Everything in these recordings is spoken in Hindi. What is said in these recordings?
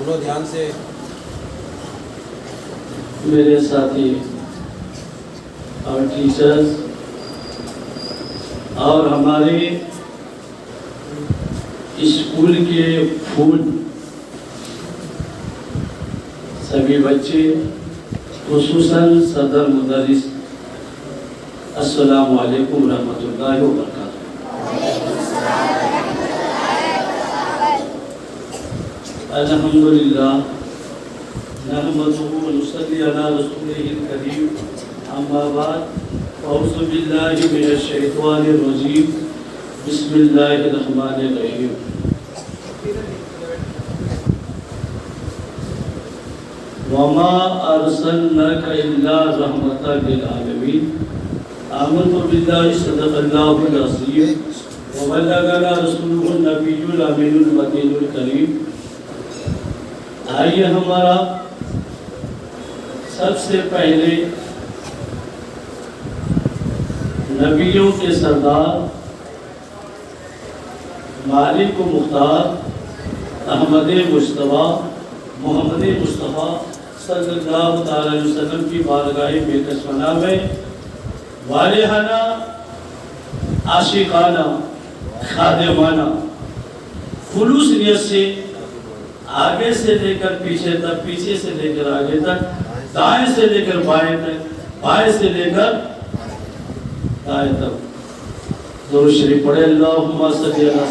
सुनो ध्यान से। मेरे साथी और टीचर्स और हमारे स्कूल के फूल, सभी बच्चे, खुसूसन सदर मुदर्रिस, अस्सलामु अलैकुम रहमतुल्लाहि व बरकातुहू। अल्हम्दुलिल्लाह नहमदुहु व नुसल्ली अला रसूलिहिल करीम, अम्मा बाद औज़ु बिल्लाहि मिनश शैतानिर रजीम, बिस्मिल्लाहिर रहमानिर रहीम। वमा अरसलनाका इल्ला रहमतल लिल आलमीन, आमन्तु बिल्लाहि सदक़ल्लाहुल अज़ीम व बल्लगना रसूलुहुन नबियुल अमीनुल मतीनुल करीम। आइए हमारा सबसे पहले नबियों के सरदार मालिक मुख्तार अहमद मुस्तफ़ा मोहम्मद मुस्तफ़ा सल्लल्लाहु अलैहि वसल्लम की बारगाह बेकसमना में वालिहाना, आशिकाना, खादिमाना, खुलूस नियत से आगे से लेकर पीछे तक, पीछे से लेकर आगे तक, दाएं से लेकर बाएं तक, बाएं से लेकर दाएं तक दुरूद शरीफ पढ़े। अल्लाहुम्मा सल्ली अला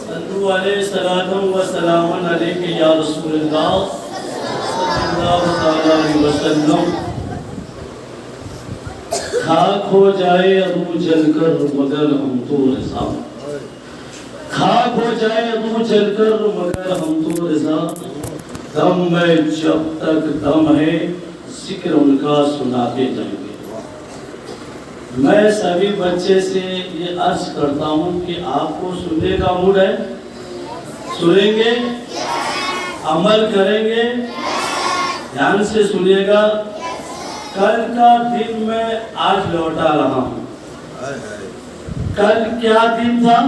सल्लल्लाहु अलैहि व सल्लम अलैहि या रसूलल्लाह सल्लल्लाहु अलैहि वसल्लम। खाक हो जाए रूह जलकर मगर हम तो रज़ा, खाक हो जाए रूह जलकर मगर हम तो रज़ा, दम में जब तक दम है जिक्र उनका सुनाते जाएंगे। मैं सभी बच्चे से ये अर्ज करता हूँ कि आपको सुनने का मूड है, सुनेंगे, अमल करेंगे, ध्यान से सुनिएगा। कल का दिन मैं आज लौटा रहा हूँ। कल क्या दिन था?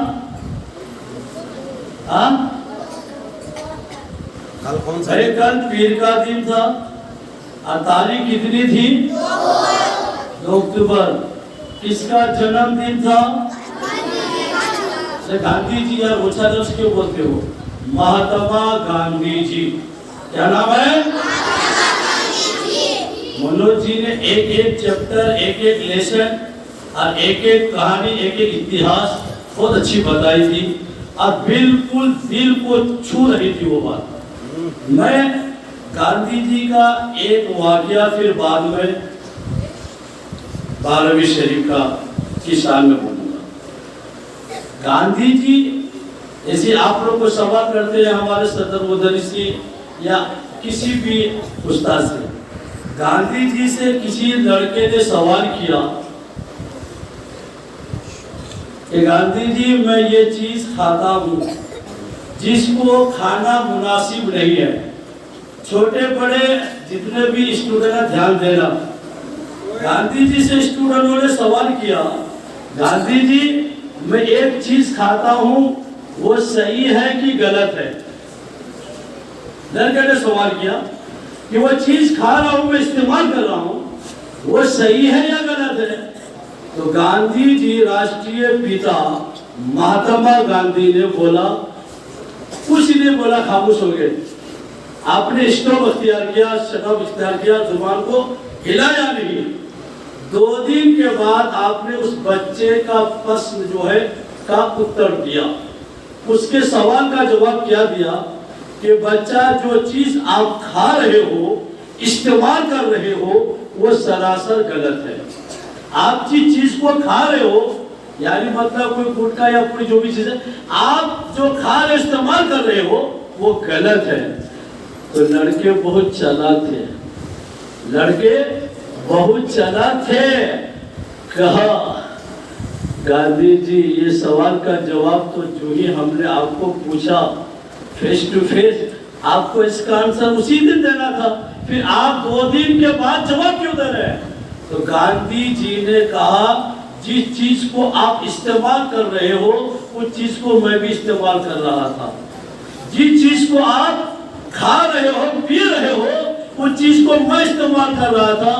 कल कौन सा? कल पीर का दिन था। और तारीख कितनी थी? 2 अक्टूबर। किसका जन्मदिन था? गांधी जी। यार ओछा लफ्ज क्यों बोलते हो? महात्मा गांधी जी। क्या नाम है? मनोज जी ने एक एक चैप्टर, एक एक लेसन और एक एक कहानी, एक एक इतिहास बहुत अच्छी बताई थी और बिल्कुल दिल को छू रही थी वो बात। मैं गांधी जी का एक वाकया फिर बाद में 12वीं शरीफ का की शान में बोलूंगा। गांधी जी जैसे आप लोग को सवाल करते हैं हमारे सदर मुदर्रिस से या किसी भी उस्ताद से, गांधी जी से किसी लड़के ने सवाल किया कि गांधी जी मैं ये चीज खाता हूँ जिसको खाना मुनासिब नहीं है। छोटे बड़े जितने भी स्टूडेंट हैं ध्यान देना। गांधी जी से स्टूडेंटों ने सवाल किया, गांधी जी मैं एक चीज खाता हूँ वो सही है कि गलत है? लड़के ने सवाल किया कि वो चीज खा रहा हूँ, मैं इस्तेमाल कर रहा हूँ, वो सही है या गलत है? तो गांधी जी राष्ट्रीय पिता महात्मा गांधी ने बोला, कुछ नहीं बोला, खामोश हो गए। आपने स्टॉप अख्तियार किया, शटअप अख्तियार किया, जुबान को हिलाया नहीं। 2 दिन के बाद आपने उस बच्चे का प्रश्न जो है का उत्तर दिया। उसके सवाल का जवाब क्या दिया कि बच्चा जो चीज आप खा रहे हो, इस्तेमाल कर रहे हो, वो सरासर गलत है। आप जिस चीज को खा रहे हो, यानी मतलब कोई गुटखा या कोई जो भी चीज है, आप जो खा रहे इस्तेमाल कर रहे हो वो गलत है। तो लड़के बहुत चालाक थे, लड़के बहुत चालाक थे। कहा गांधी जी ये सवाल का जवाब तो जो ही हमने आपको पूछा फेस टू फेस, आपको इसका आंसर उसी दिन देना था, फिर आप 2 दिन के बाद जवाब क्यों दे रहे हैं? तो गांधी जी ने कहा जिस चीज को आप इस्तेमाल कर रहे हो उस चीज को मैं भी इस्तेमाल कर रहा था। जिस चीज को आप खा रहे हो पी रहे हो उस चीज को मैं इस्तेमाल कर रहा था।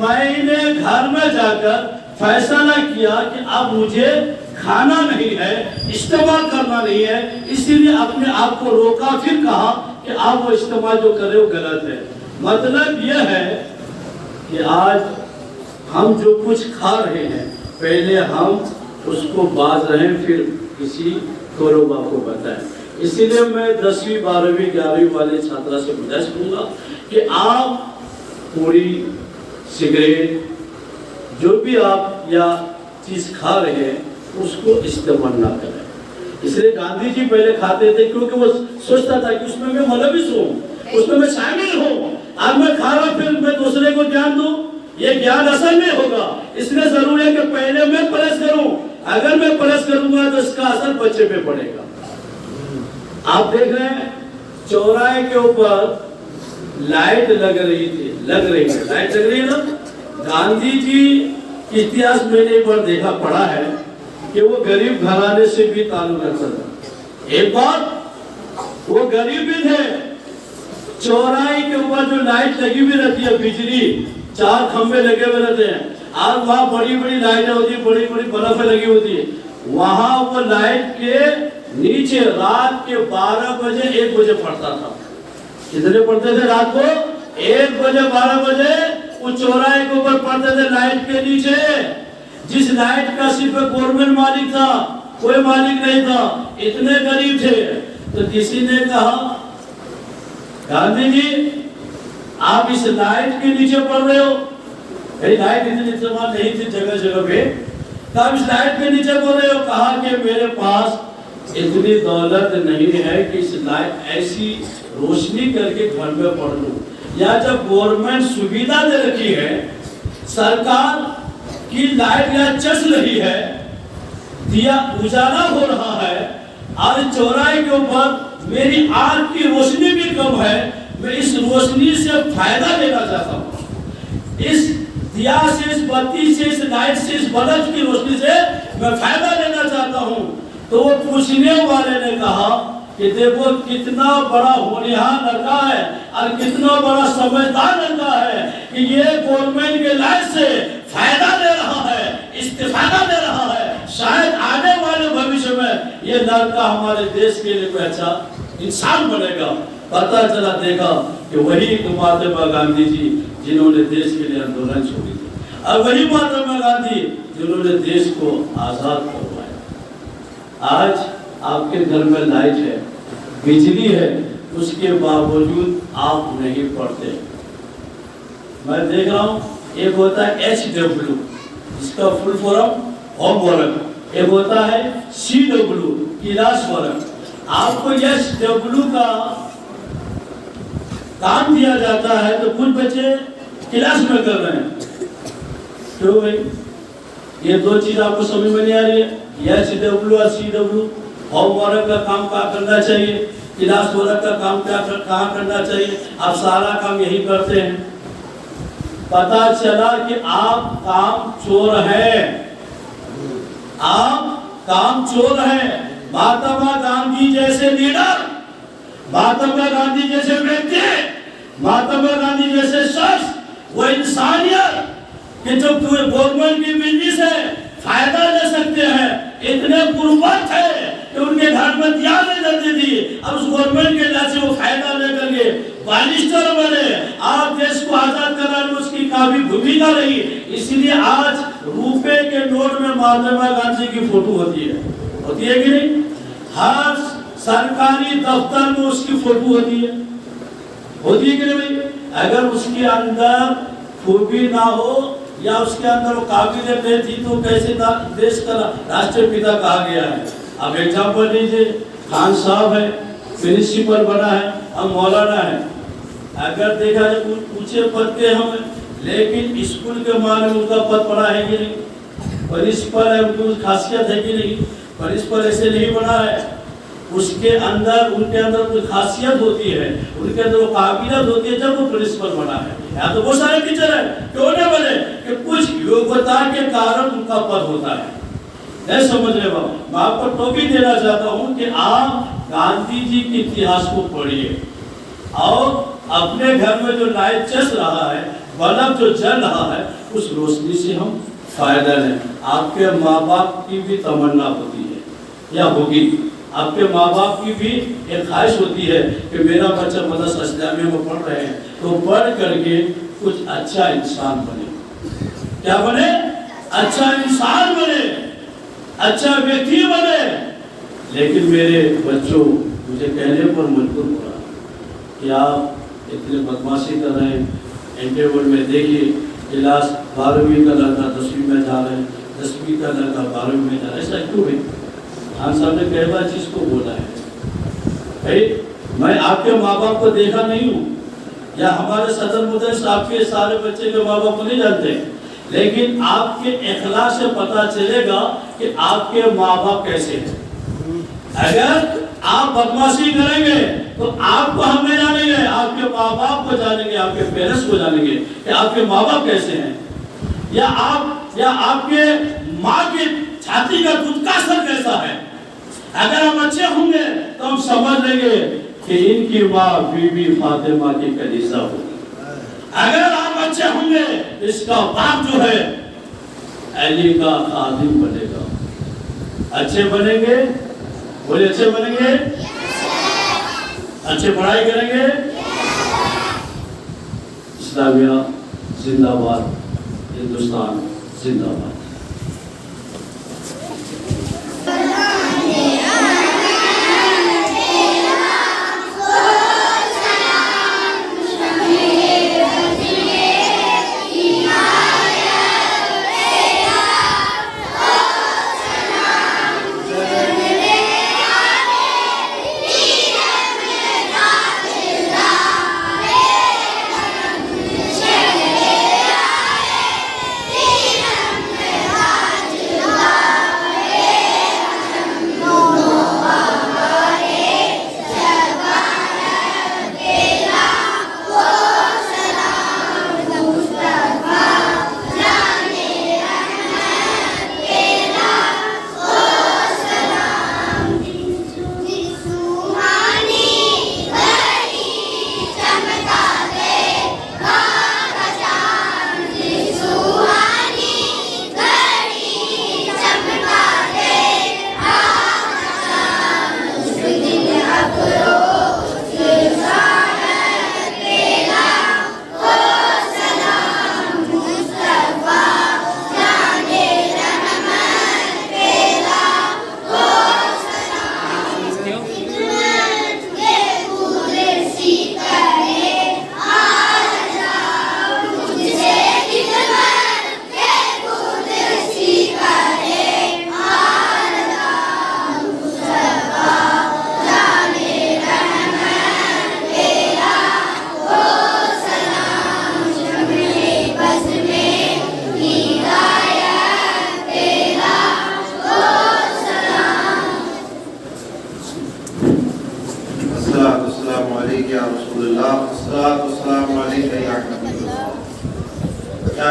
मैंने घर में जाकर फैसला किया कि अब मुझे खाना नहीं है, इस्तेमाल करना नहीं है, इसीलिए अपने आप को रोका, फिर कहा कि आप वो इस्तेमाल जो कर रहे हो गलत है। मतलब यह है कि आज हम जो कुछ खा रहे हैं पहले हम उसको बाज रहे हैं, फिर किसी कोरोबा को बताएं। इसीलिए मैं 10वीं 12वीं 11वीं वाले छात्रा से गुजारिश करूंगा कि आप पूरी सिगरेट जो भी आप या चीज खा रहे हैं उसको इस्तेमाल ना करें। इसलिए गांधी जी पहले खाते थे क्योंकि वो सोचता था कि उसमें मैं मुलविस हूँ, उसमें मैं शामिल हूँ। अब मैं खा रहा फिर मैं दूसरे को ज्ञान दूं, ये ज्ञान असर नहीं होगा। इसलिए जरूरी है कि पहले मैं प्रेस करूं। अगर मैं प्रेस करूंगा तो इसका असर बच्चे पे पड़ेगा। आप देख रहे हैं चौराहे के ऊपर लाइट लग रही थी, लाइट लग रही है ना। गांधी जी के इतिहास मैंने एक बार देखा पढ़ा है कि वो गरीब घराने से भी ताल्लुक रखता था। एक बार वो गरीब भी थे, चौराहे के ऊपर जो लाइट लगी हुई रहती है, बिजली 4 खंभे लगे हुए रहते हैं और वहाँ बड़ी बड़ी लाइटें होती है, बड़ी बड़ी बल्ब लगी होती है। वहाँ वो लाइट के नीचे रात के 12 बजे 1 बजे पड़ता था। कितने पढ़ते थे रात को? 1 बजे 12 बजे वो चौराहे के ऊपर पड़ते थे लाइट के नीचे। जिस लाइट का सिर्फ गवर्नमेंट मालिक था, कोई मालिक नहीं था, इतने गरीब थे। तो किसी ने कहा गांधी जी आप इस लाइट के नीचे पढ़ रहे हो, लाइट इतनी इस्तेमाल नहीं थी जगह जगह पे, तो आप इस लाइट के नीचे पढ़ रहे हो। कहा कि मेरे पास इतनी दौलत नहीं है कि इस लाइट ऐसी रोशनी करके घर में पढ़ लूं। या जब गवर्नमेंट सुविधा दे रखी है, सरकार की लाइट यहाँ चल रही है, दिया उजाला हो रहा है और चौराहे के ऊपर मेरी आंख की रोशनी भी कम है, मैं इस रोशनी से फायदा लेना चाहता हूँ। इस दिया से, इस बत्ती से, इस लाइट से, इस बल्ब की रोशनी से मैं फायदा लेना चाहता हूँ। तो वो पूछने वाले ने कहा कि देखो कितना बड़ा होनहार लड़का है और कितना बड़ा समझदार लड़का है कि ये गवर्नमेंट के लाइट से फायदा ले रहा है, इस्तेफादा ले रहा है। शायद आने वाले भविष्य में ये लड़का हमारे देश के लिए कोई अच्छा इंसान बनेगा। पता चला देखा कि वही महात्मा गांधी जी जिन्होंने देश के लिए आंदोलन छोड़ी थी, और वही महात्मा गांधी जिन्होंने देश को आजाद करवाया। आज आपके घर में लाइट है, बिजली है, उसके बावजूद आप नहीं पढ़ते। मैं देख रहा हूँ एक होता है HW, जिसका फुल फॉर्म होमवर्क, एक होता है CW, क्लास वर्क। आपको HW का काम दिया जाता है तो कुछ बच्चे क्लास में कर रहे हैं। क्यों भाई? ये दो चीज आपको समझ में नहीं आ रही है। HW और CW, होमवर्क का काम क्या करना चाहिए, क्लास वर्क का काम कहाँ करना चाहिए, आप सारा काम यही करते हैं। पता चला कि आप काम चोर हैं, आप काम चोर हैं। महात्मा गांधी जैसे लीडर, महात्मा गांधी जैसे व्यक्ति, महात्मा गांधी जैसे शख्स, वो इंसानियत कि जो गवर्नमेंट की बिजली से फायदा ले सकते हैं, इतने गुरुवत है कि उनके घर में दिया नहीं जाती थी, अब उस गवर्नमेंट के लिए से वो फायदा लेकर के बालिस्टर बने और देश को आजाद कराने में उसकी काफी भूमिका रही। इसलिए आज रुपए के नोट में महात्मा गांधी की फोटो होती है कि नहीं? हर सरकारी दफ्तर में उसकी फोटो होती है कि नहीं भाई? अगर उसके अंदर खूबी ना हो या उसके अंदर वो काबिलियत नहीं थी तो कैसे देश का राष्ट्रीय पिता कहा गया है? अब एग्जाम्पल लीजिए, खान साहब है, प्रिंसिपल बना है, अब मौलाना है। अगर देखा जाए ऊंचे पद के हम, लेकिन स्कूल के माने उनका पद पड़ा है कि नहीं? प्रिंसिपल है, उनकी खासियत है कि नहीं? प्रिंसिपल ऐसे नहीं बना है, उसके अंदर उनके अंदर कोई खासियत होती है, उनके अंदर वो काबिलियत होती है जब वो प्रिंसिपल बना है। यहाँ तो बहुत सारे टीचर है, क्यों नहीं बने? कि कुछ योग्यता के कारण उनका पद होता है। नहीं समझ रहे बाबा, मैं आपको टोपी देना चाहता हूँ कि आप गांधी जी के इतिहास को पढ़िए और अपने घर में जो लाइट चस रहा है, बल्ब जो जल रहा है, उस रोशनी से हम फायदा लें। आपके माँ बाप की भी तमन्ना होती है या होगी, आपके माँ बाप की भी एक ख्वाहिश होती है कि मेरा बच्चा मदरसा इस्लामिया में पढ़ रहे हैं तो पढ़ करके कुछ अच्छा इंसान बने। क्या बने? अच्छा इंसान बने, अच्छा व्यक्ति बने। लेकिन मेरे बच्चों, मुझे कहने पर मजबूर हो रहा कि आप इतने बदमाशी कर रहे हैं। एंटे बोर्ड में देखिए, क्लास 12वीं का लड़का 10वीं में जा रहे हैं, 10वीं का लड़का 12वीं में जा रहा है। ऐसा क्यों है? खान साहब ने कई बार चीज को बोला है, भाई मैं आपके माँ बाप को देखा नहीं हूँ, या हमारे सदर मुदर्रिस आपके सारे बच्चे के माँ बाप को नहीं जानते, लेकिन आपके इखलाक से पता चलेगा कि आपके माँ बाप कैसे हैं। अगर आप बदमाशी करेंगे तो आपको हम नहीं जानेंगे, आपके माँ बाप को जानेंगे, आपके पेरेंट्स को जानेंगे कि आपके माँ बाप कैसे हैं, या आपके माँ की छाती का दूध का असर कैसा है। अगर हम अच्छे होंगे तो हम समझ लेंगे कि इनकी माँ बीबी फातिमा की कलीजा होगी। अगर आप अच्छे होंगे, इसका बाप जो है अली का खादिम बनेगा। अच्छे बनेंगे, बोले अच्छे बनेंगे, अच्छे पढ़ाई करेंगे। इस्लामिया जिंदाबाद, हिंदुस्तान जिंदाबाद।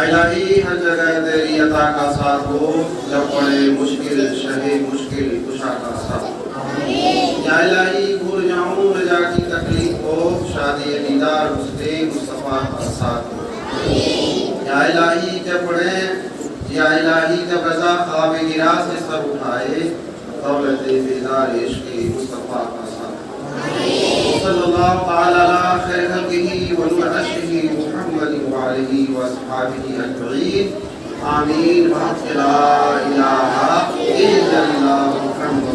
इलाही हर जगह तेरी अता का साथ हो, जब पड़े मुश्किल शहे मुश्किल कुशा का साथ हो। या इलाही भूल जाऊं रजा की तकलीफ हो, शादी दीदार उसके मुस्तफा का साथ हो। या इलाही जब पड़े, या इलाही जब रजा ख्वाब गिरा से सर उठाए, दौलत बेदार इश्क़ मुस्तफा का साथ हो। सल्लल्लाहु अलैहि खैर खल्क़िही व नूर अर्शिही मुहम्मद व आलिही व अस्हाबिही अजमईन। आमीन। ला इलाहा इल्लल्लाह मुहम्मद